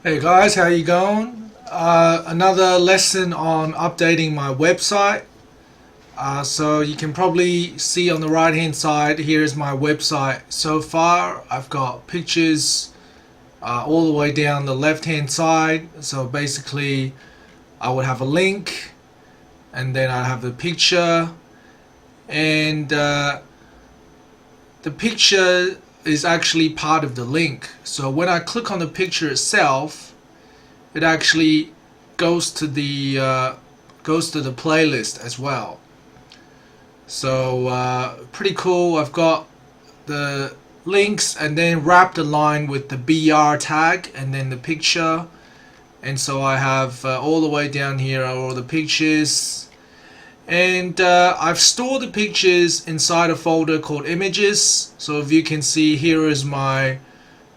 Hey guys, how you going? Another lesson on updating my website. So you can probably see on the right hand side, here's my website so far. I've got pictures all the way down the left hand side. So basically I would have a link and then I have the picture, and the picture is actually part of the link. So when I click on the picture itself, it actually goes to the playlist as well. So pretty cool. I've got the links and then wrapped the line with the BR tag and then the picture. And so I have all the way down here are all the pictures. And I've stored the pictures inside a folder called images. So if you can see, here is my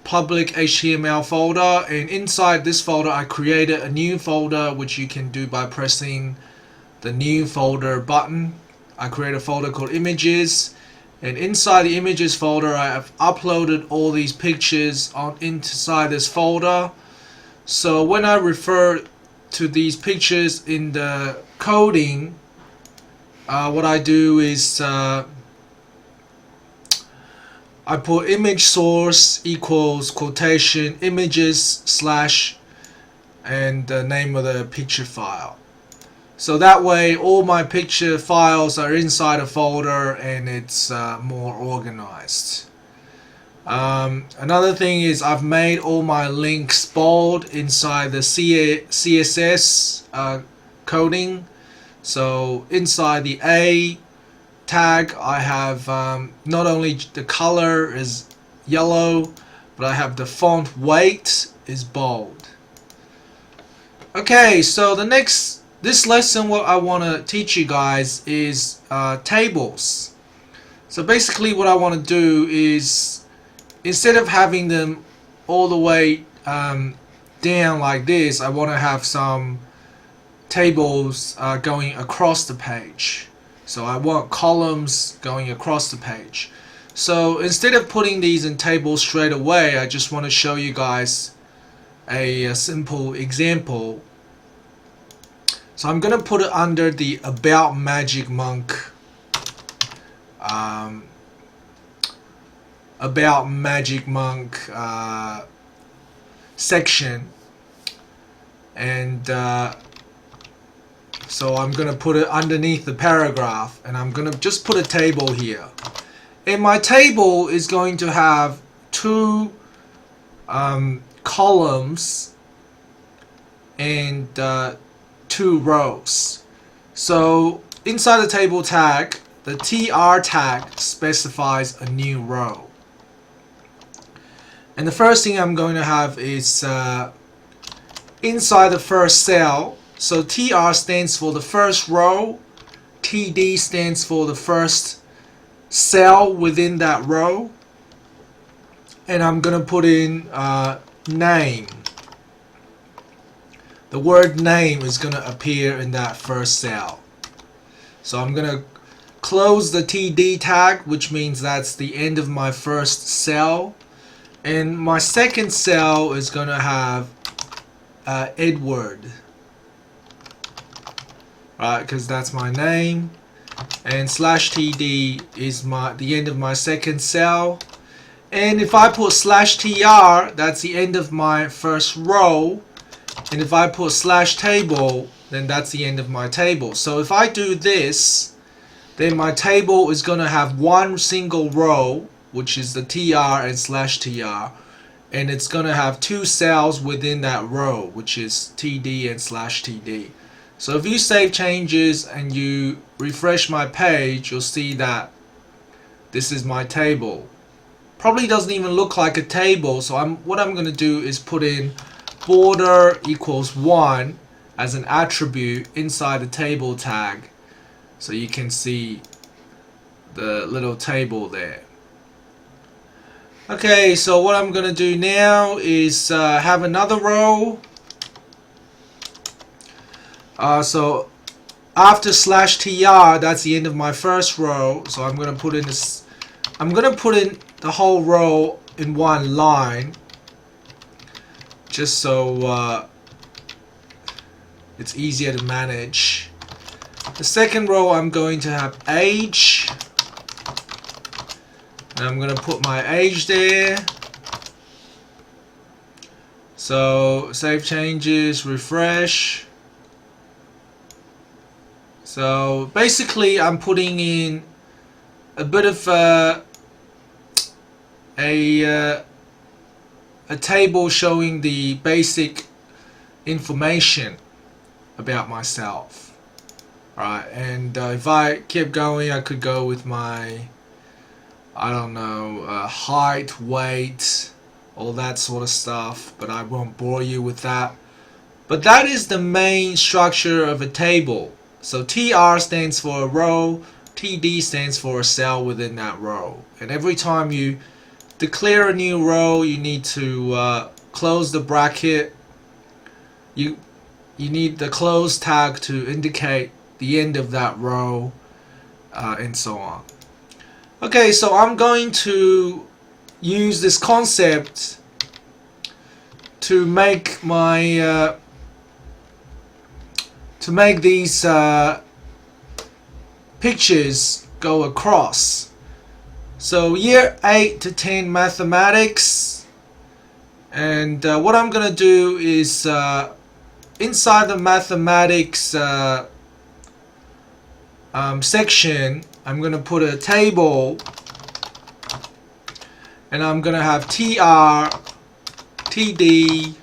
public HTML folder, and inside this folder I created a new folder, which you can do by pressing the new folder button. I create a folder called images, and inside the images folder I have uploaded all these pictures on inside this folder. So when I refer to these pictures in the coding, what I do is I put image source equals quotation images slash and the name of the picture file. So that way all my picture files are inside a folder and it's more organized. Another thing is I've made all my links bold inside the CSS coding. So inside the A tag I have not only the color is yellow, but I have the font weight is bold. Okay, so this lesson, what I want to teach you guys is tables. So basically what I want to do is, instead of having them all the way down like this, I want to have some tables going across the page. So I want columns going across the page. So instead of putting these in tables straight away, I just want to show you guys a simple example. So I'm going to put it under the About Magic Monk About Magic Monk section, and so I'm going to put it underneath the paragraph, and I'm going to just put a table here. And my table is going to have two columns and two rows. So inside the table tag, the TR tag specifies a new row. And the first thing I'm going to have is inside the first cell. So TR stands for the first row, TD stands for the first cell within that row, and I'm going to put in name. The word name is going to appear in that first cell. So I'm going to close the TD tag, which means that's the end of my first cell, and my second cell is going to have Edward. Right, because that's my name, and slash TD is the end of my second cell. And if I put slash TR, that's the end of my first row, and if I put slash table, then that's the end of my table. So if I do this, then my table is going to have one single row, which is the TR and slash TR, and it's going to have two cells within that row, which is TD and slash TD. So if you save changes and you refresh my page, you'll see that this is my table. Probably doesn't even look like a table, so what I'm going to do is put in border equals 1 as an attribute inside the table tag, so you can see the little table there. Okay, so what I'm going to do now is have another row. So after slash TR, that's the end of my first row. So I'm going to put in this. I'm going to put in the whole row in one line. just so it's easier to manage. The second row I'm going to have age, and I'm going to put my age there. So save changes, refresh. So basically I'm putting in a bit of a table showing the basic information about myself, right? And if I kept going, I could go with my, I don't know, height, weight, all that sort of stuff, but I won't bore you with that. But that is the main structure of a table. So TR stands for a row, TD stands for a cell within that row. And every time you declare a new row, you need to close the bracket. You need the close tag to indicate the end of that row, and so on. Okay, so I'm going to use this concept to make my these pictures go across. So year 8 to 10 mathematics, and what I'm gonna do is inside the mathematics section, I'm gonna put a table, and I'm gonna have TR, TD,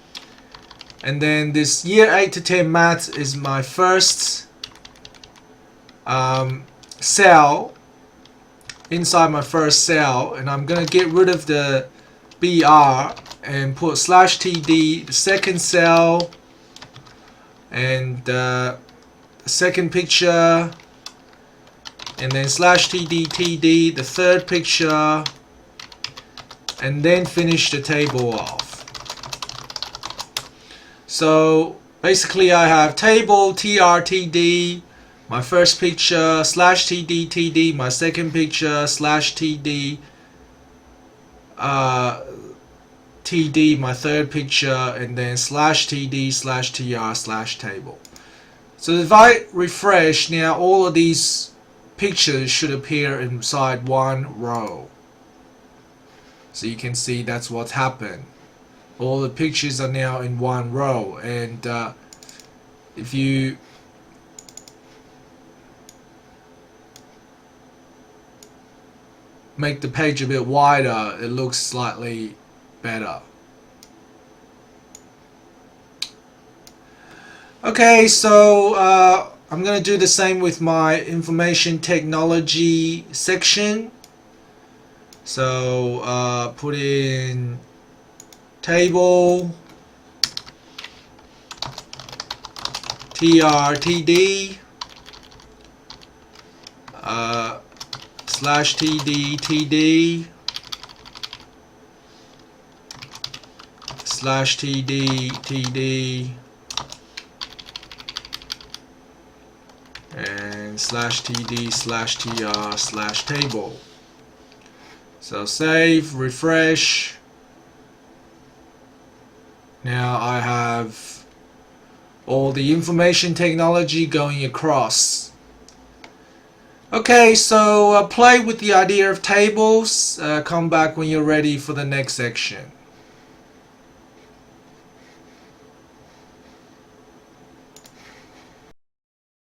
and then this year 8 to 10 maths is my first cell inside my first cell, and I'm gonna get rid of the BR and put /TD the second cell, and the second picture, and then /TD TD the third picture, and then finish the table off. So basically I have table TR TD, my first picture, /TD TD my second picture, /TD TD my third picture, and then /TD /TR /table. So if I refresh now, all of these pictures should appear inside one row. So you can see that's what's happened. All the pictures are now in one row, and if you make the page a bit wider, it looks slightly better. Okay, so I'm going to do the same with my information technology section. So put in table TR TD /TD TD /TD TD and /TD /TR /table. So save, refresh. Now I have all the information technology going across. Okay, so play with the idea of tables. Come back when you're ready for the next section.